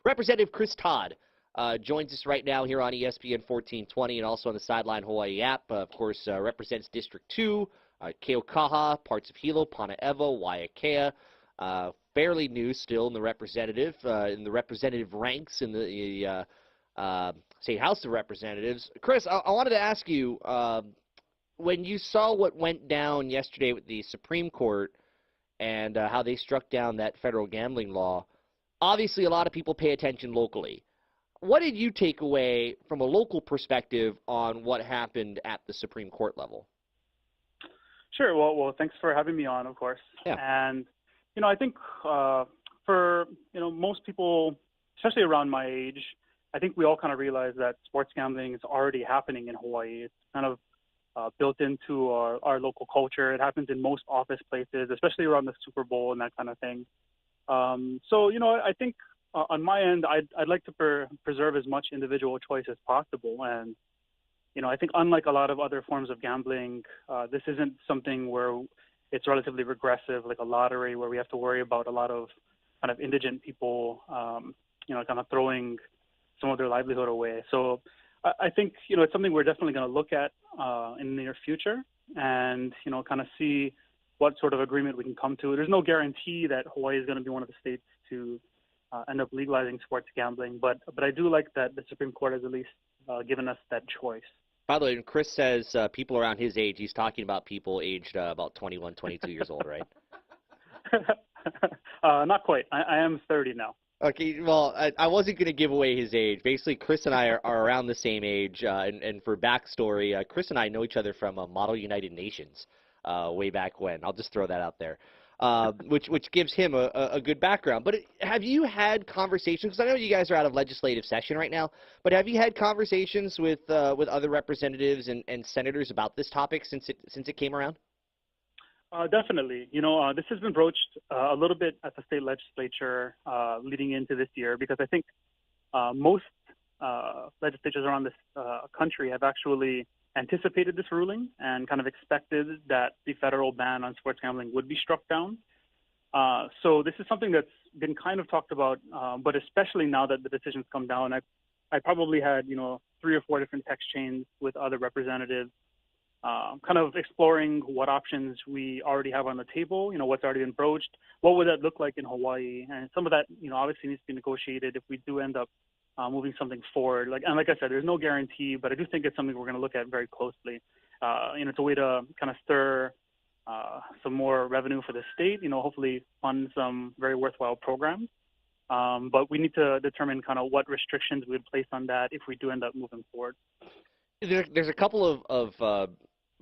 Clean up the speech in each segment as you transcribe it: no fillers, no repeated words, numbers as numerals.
Representative Chris Todd joins us right now here on ESPN 1420 and also on the Sideline Hawaii app. Of course, represents District 2, Keaukaha, parts of Hilo, Panaewa, Waiakea. Fairly new still in the representative ranks in the State House of Representatives. Chris, I wanted to ask you, when you saw what went down yesterday with the Supreme Court and how they struck down that federal gambling law, obviously a lot of people pay attention locally. What did you take away from a local perspective on what happened at the Supreme Court level? Sure. Well, thanks for having me on, of course. Yeah. And, I think for, most people, especially around my age, I think we all kind of realize that sports gambling is already happening in Hawaii. It's kind of built into our local culture. It happens in most office places, especially around the Super Bowl and that kind of thing. So, I think on my end, I'd like to preserve as much individual choice as possible. And, I think unlike a lot of other forms of gambling, this isn't something where it's relatively regressive, like a lottery where we have to worry about a lot of kind of indigent people, kind of throwing some of their livelihood away. So I think, it's something we're definitely going to look at in the near future and, kind of see what sort of agreement we can come to. There's no guarantee that Hawaii is going to be one of the states to end up legalizing sports gambling, but I do like that the Supreme Court has at least given us that choice. By the way, when Chris says people around his age, he's talking about people aged about 21, 22 years old, right? Not quite. I am 30 now. Okay, well, I wasn't going to give away his age. Basically, Chris and I are around the same age, and for backstory, Chris and I know each other from Model United Nations way back when. I'll just throw that out there, which gives him a good background. But have you had conversations, because I know you guys are out of legislative session right now, but have you had conversations with other representatives and senators about this topic since it came around? Definitely. This has been broached a little bit at the state legislature leading into this year, because I think most legislatures around this country have actually anticipated this ruling and kind of expected that the federal ban on sports gambling would be struck down. So this is something that's been kind of talked about, but especially now that the decision's come down, I probably had, 3 or 4 different text chains with other representatives, kind of exploring what options we already have on the table, what's already been broached, what would that look like in Hawaii, and some of that, obviously needs to be negotiated if we do end up moving something forward. Like I said, there's no guarantee, but I do think it's something we're going to look at very closely. It's a way to kind of stir some more revenue for the state, hopefully fund some very worthwhile programs. But we need to determine kind of what restrictions we would place on that if we do end up moving forward. There's a couple of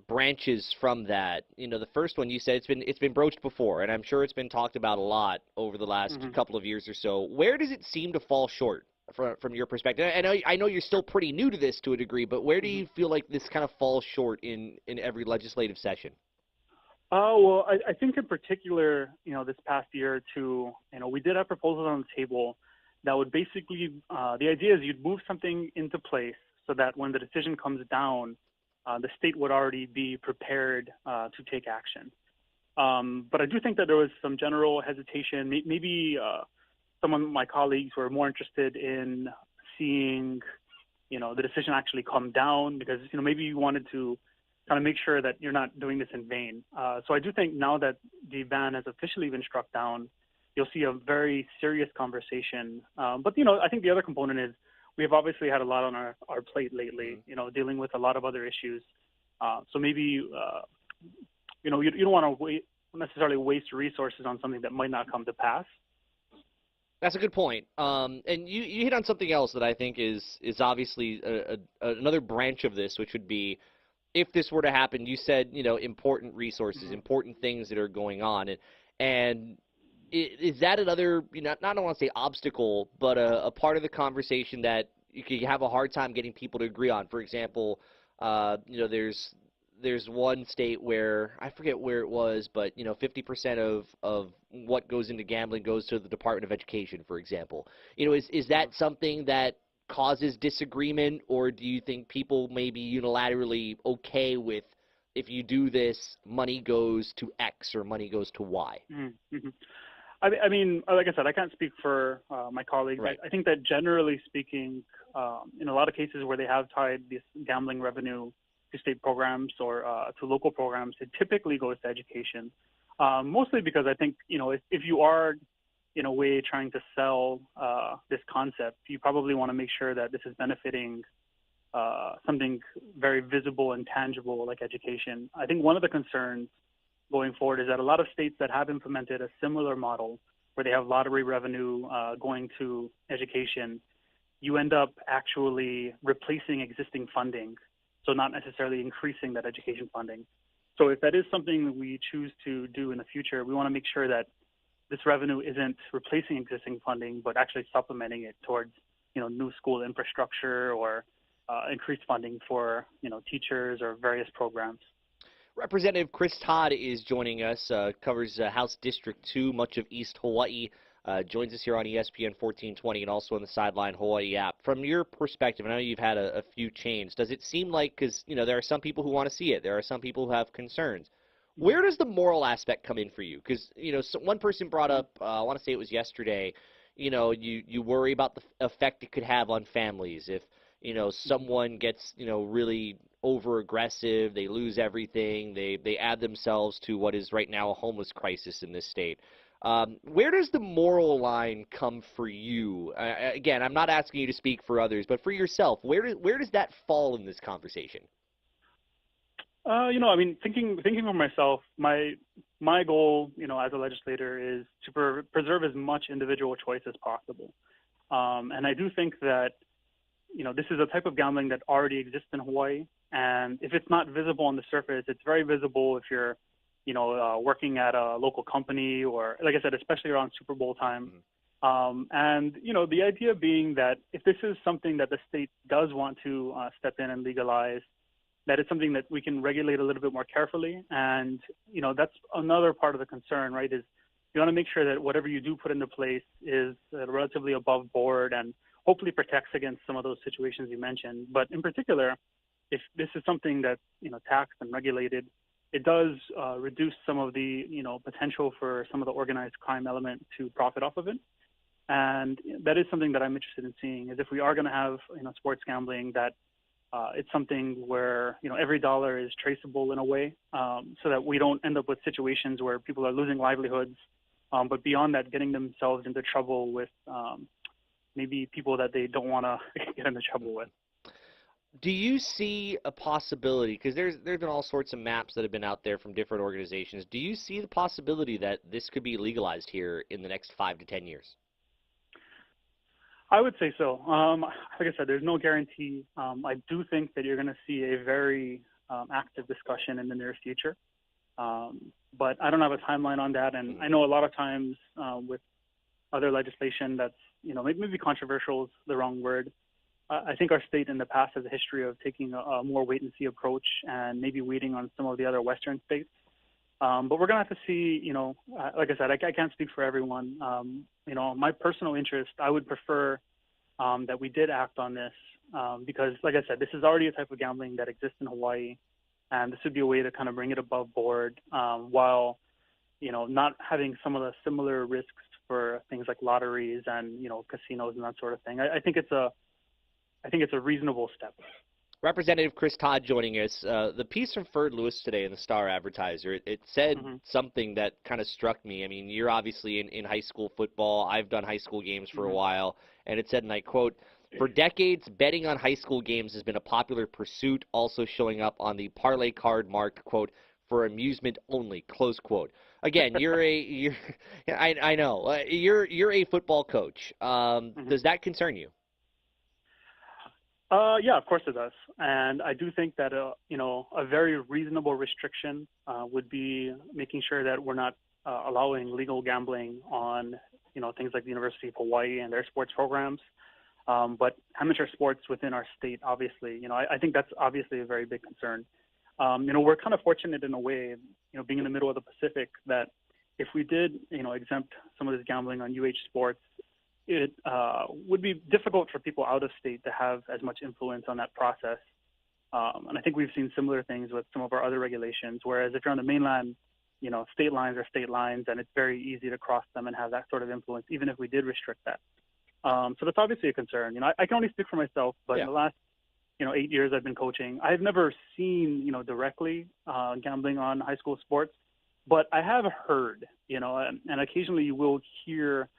branches from that. The first one you said it's been broached before, and I'm sure it's been talked about a lot over the last couple of years or so. Where does it seem to fall short from your perspective? I know you're still pretty new to this to a degree, but where do you feel like this kind of falls short in every legislative session? Well, I think in particular, this past year or two, we did have proposals on the table that would basically, the idea is you'd move something into place so that when the decision comes down, the state would already be prepared to take action. But I do think that there was some general hesitation. Maybe some of my colleagues were more interested in seeing, the decision actually come down because, maybe you wanted to kind of make sure that you're not doing this in vain. So I do think now that the ban has officially been struck down, you'll see a very serious conversation. But, I think the other component is we have obviously had a lot on our plate lately, dealing with a lot of other issues. So maybe, you don't want to necessarily waste resources on something that might not come to pass. That's a good point. And you hit on something else that I think is obviously another branch of this, which would be if this were to happen. You said, important resources, important things that are going on. And is that another, I don't want to say obstacle, but a part of the conversation that you could have a hard time getting people to agree on? For example, there's one state where, I forget where it was, but, 50% of what goes into gambling goes to the Department of Education, for example. Is that something that causes disagreement, or do you think people may be unilaterally okay with if you do this, money goes to X or money goes to Y? I mean, like I said, I can't speak for my colleagues. Right. I think that generally speaking, in a lot of cases where they have tied this gambling revenue to state programs or to local programs, it typically goes to education. Mostly because I think, if you are in a way trying to sell this concept, you probably want to make sure that this is benefiting something very visible and tangible like education. I think one of the concerns going forward is that a lot of states that have implemented a similar model where they have lottery revenue going to education, you end up actually replacing existing funding, so not necessarily increasing that education funding. So if that is something that we choose to do in the future, we want to make sure that this revenue isn't replacing existing funding, but actually supplementing it towards, new school infrastructure or increased funding for, teachers or various programs. Representative Chris Todd is joining us, covers House District 2, much of East Hawaii, joins us here on ESPN 1420 and also on the Sideline Hawaii app. From your perspective, I know you've had a few changes. Does it seem like, because, there are some people who want to see it, there are some people who have concerns. Where does the moral aspect come in for you? Because, one person brought up, I want to say it was yesterday, you worry about the effect it could have on families if, someone gets, really over aggressive, they lose everything, they add themselves to what is right now a homeless crisis in this state. Where does the moral line come for you? Again, I'm not asking you to speak for others, but for yourself, where does that fall in this conversation? Thinking for myself, my goal, as a legislator is to preserve as much individual choice as possible. And I do think that, this is a type of gambling that already exists in Hawaii. And if it's not visible on the surface, it's very visible if you're, working at a local company or, like I said, especially around Super Bowl time. And, the idea being that if this is something that the state does want to step in and legalize, that it's something that we can regulate a little bit more carefully. And, that's another part of the concern, right, is you want to make sure that whatever you do put into place is relatively above board and hopefully protects against some of those situations you mentioned. But in particular, if this is something that's, taxed and regulated, it does reduce some of the, potential for some of the organized crime element to profit off of it. And that is something that I'm interested in seeing, is if we are going to have, sports gambling, that it's something where, every dollar is traceable in a way, so that we don't end up with situations where people are losing livelihoods, but beyond that, getting themselves into trouble with maybe people that they don't want to get into trouble with. Do you see a possibility, because there's been all sorts of maps that have been out there from different organizations, do you see the possibility that this could be legalized here in the next 5 to 10 years? I would say so. Like I said, there's no guarantee. I do think that you're going to see a very active discussion in the near future. But I don't have a timeline on that. And I know a lot of times with other legislation that's, maybe controversial is the wrong word. I think our state in the past has a history of taking a more wait-and-see approach and maybe waiting on some of the other Western states. But we're going to have to see, like I said, I can't speak for everyone. My personal interest, I would prefer that we did act on this because, like I said, this is already a type of gambling that exists in Hawaii, and this would be a way to kind of bring it above board while, not having some of the similar risks for things like lotteries and, casinos and that sort of thing. I think it's a reasonable step. Representative Chris Todd joining us. The piece from Ferd Lewis today in the Star Advertiser, it said something that kind of struck me. I mean, you're obviously in high school football. I've done high school games for a while. And it said, and I quote, "For decades, betting on high school games has been a popular pursuit, also showing up on the parlay card marked, quote, for amusement only," close quote. Again, I know, you're a football coach. Does that concern you? Yeah, of course it does. And I do think that, a very reasonable restriction would be making sure that we're not allowing legal gambling on, things like the University of Hawaii and their sports programs. But amateur sports within our state, obviously, I think that's obviously a very big concern. We're kind of fortunate in a way, being in the middle of the Pacific, that if we did, exempt some of this gambling on UH sports, it would be difficult for people out of state to have as much influence on that process. And I think we've seen similar things with some of our other regulations, whereas if you're on the mainland, state lines are state lines, and it's very easy to cross them and have that sort of influence, even if we did restrict that. So that's obviously a concern. I can only speak for myself, but in the last 8 years I've been coaching, I've never seen directly gambling on high school sports, but I have heard, and occasionally you will hear,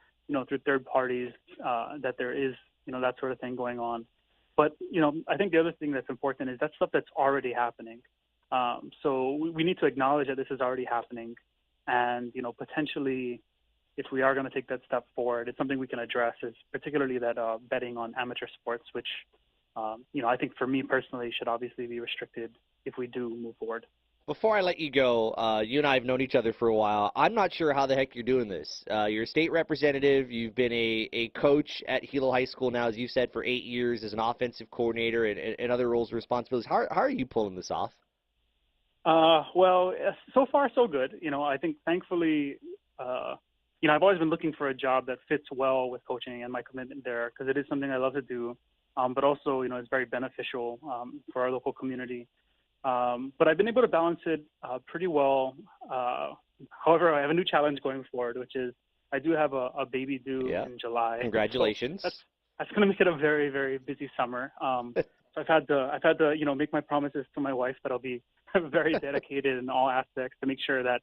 through third parties that there is, that sort of thing going on. But, I think the other thing that's important is that stuff that's already happening. So we need to acknowledge that this is already happening. And, potentially, if we are going to take that step forward, it's something we can address, is particularly that betting on amateur sports, which, I think for me personally should obviously be restricted if we do move forward. Before I let you go, you and I have known each other for a while. I'm not sure how the heck you're doing this. You're a state representative. You've been a coach at Hilo High School now, as you said, for 8 years as an offensive coordinator and other roles and responsibilities. How are you pulling this off? Well, so far so good. I think thankfully, I've always been looking for a job that fits well with coaching and my commitment there, because it is something I love to do, but also, it's very beneficial for our local community. But I've been able to balance it pretty well. However, I have a new challenge going forward, which is I do have a baby due in July. Congratulations. So that's going to make it a very, very busy summer. So I've had to make my promises to my wife that I'll be very dedicated in all aspects to make sure that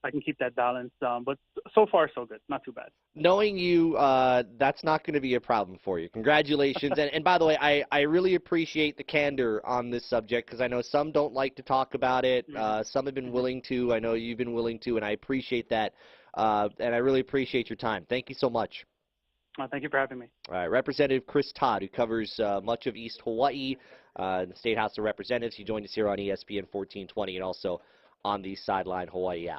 I can keep that balance. But so far, so good. Not too bad. Knowing you, that's not going to be a problem for you. Congratulations. and by the way, I really appreciate the candor on this subject, because I know some don't like to talk about it. Some have been willing to. I know you've been willing to, and I appreciate that. And I really appreciate your time. Thank you so much. Thank you for having me. All right, Representative Chris Todd, who covers much of East Hawaii, in the State House of Representatives. He joined us here on ESPN 1420 and also on the Sideline Hawaii app.